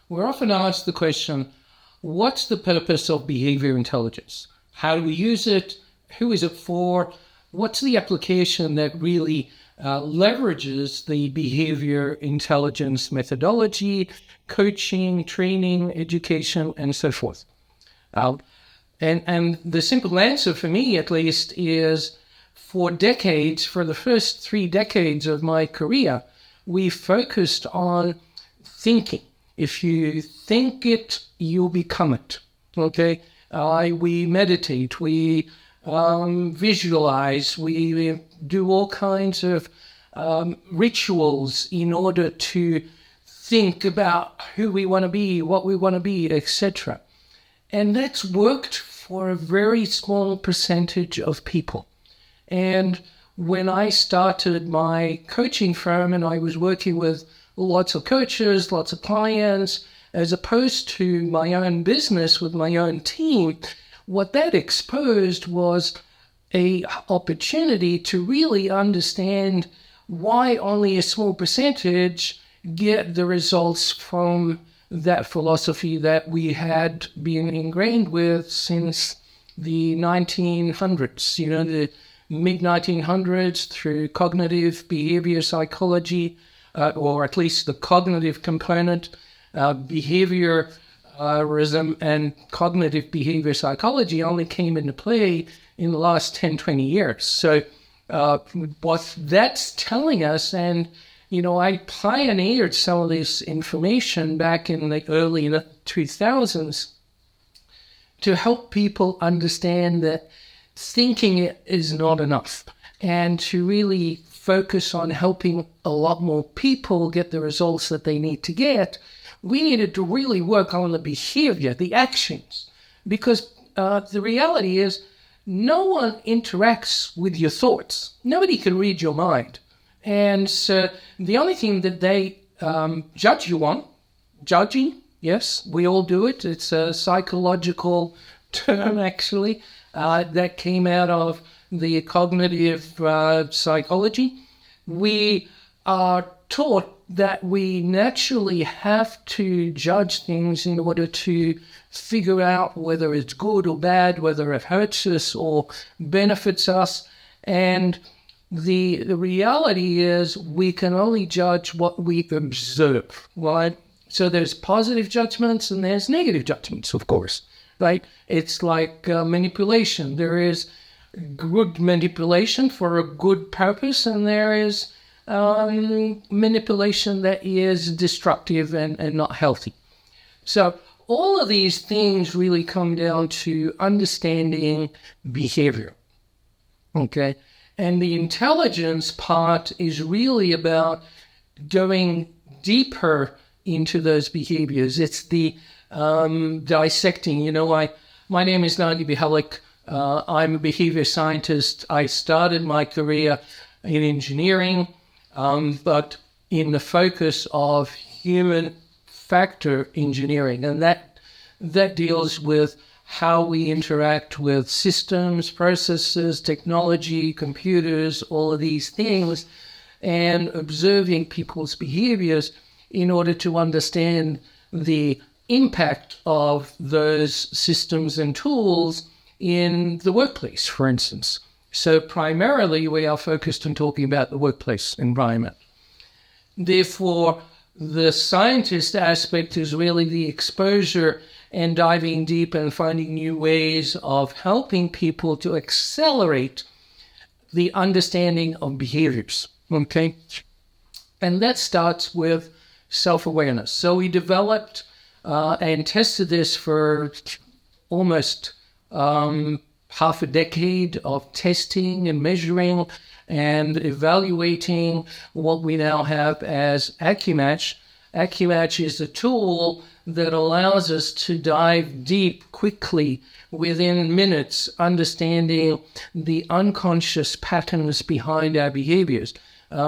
we're often asked the question, what's the purpose of behavior intelligence? How do we use it? Who is it for? What's the application that really leverages the behavior intelligence methodology, coaching, training, education, and so forth? And the simple answer for me, at least, is for decades, for the first 3 decades of my career, we focused on thinking. If you think it, you become it. Okay? We meditate, we visualize, we do all kinds of rituals in order to think about who we want to be, what we want to be, etc. And that's worked for a very small percentage of people. And when I started my coaching firm and I was working with lots of coaches, lots of clients, as opposed to my own business with my own team, what that exposed was an opportunity to really understand why only a small percentage get the results from that philosophy that we had been ingrained with since the 1900s, the mid-1900s, through cognitive behavior psychology, or at least the cognitive component, behaviorism and cognitive behavior psychology only came into play in the last 10, 20 years. So what that's telling us, and I pioneered some of this information back in the early 2000s to help people understand that thinking is not enough, and to really focus on helping a lot more people get the results that they need to get. We needed to really work on the behavior, the actions, because the reality is no one interacts with your thoughts. Nobody can read your mind. And so the only thing that they judge you on, judging, yes, we all do it. It's a psychological term, actually, that came out of the cognitive psychology. We are taught that we naturally have to judge things in order to figure out whether it's good or bad, whether it hurts us or benefits us. And the reality is we can only judge what we observe, right? So there's positive judgments and there's negative judgments, of course, right? It's like manipulation. There is good manipulation for a good purpose, and there is manipulation that is destructive and not healthy. So all of these things really come down to understanding behavior, okay? And the intelligence part is really about going deeper into those behaviors. It's the dissecting. My name is Nagi Bihalik. I'm a behavior scientist. I started my career in engineering, but in the focus of human factor engineering. And that deals with how we interact with systems, processes, technology, computers, all of these things, and observing people's behaviors in order to understand the impact of those systems and tools in the workplace, for instance. So primarily we are focused on talking about the workplace environment. Therefore, the scientist aspect is really the exposure and diving deep and finding new ways of helping people to accelerate the understanding of behaviors, okay? And that starts with self-awareness. So we developed and tested this for almost half a decade of testing and measuring and evaluating what we now have as AccuMatch. AccuMatch is a tool that allows us to dive deep quickly within minutes, understanding the unconscious patterns behind our behaviors.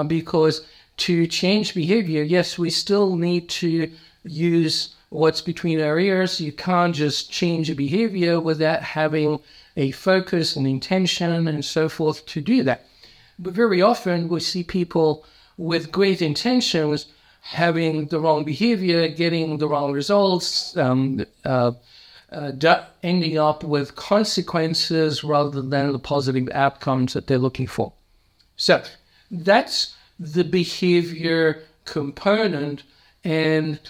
Because to change behavior, yes, we still need to use what's between our ears. You can't just change a behavior without having a focus and intention and so forth to do that. But very often we see people with great intentions, having the wrong behavior, getting the wrong results, ending up with consequences rather than the positive outcomes that they're looking for. So that's the behavior component, and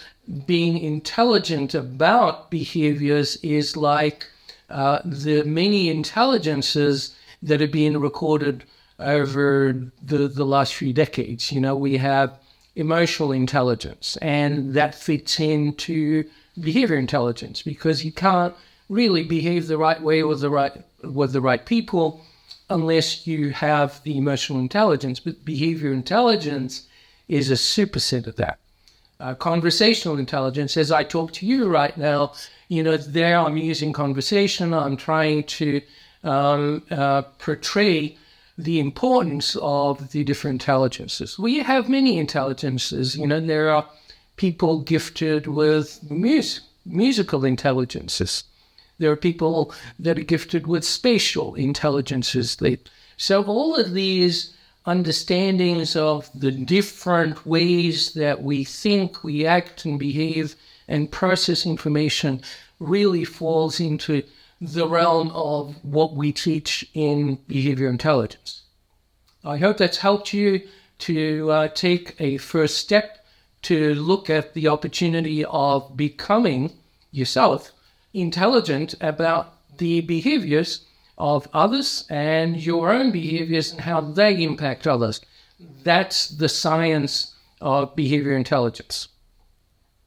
being intelligent about behaviors is like the many intelligences that have been recorded over the last few decades. We have emotional intelligence, and that fits into behavior intelligence, because you can't really behave the right way with the right people unless you have the emotional intelligence. But behavior intelligence is a superset of that. Conversational intelligence, as I talk to you right now, there I'm using conversation. I'm trying to portray the importance of the different intelligences. We have many intelligences. There are people gifted with musical intelligences. There are people that are gifted with spatial intelligences. So all of these understandings of the different ways that we think, we act and behave and process information really falls into the realm of what we teach in behavior intelligence. I hope that's helped you to take a first step to look at the opportunity of becoming yourself intelligent about the behaviors of others and your own behaviors and how they impact others. That's the science of behavior intelligence.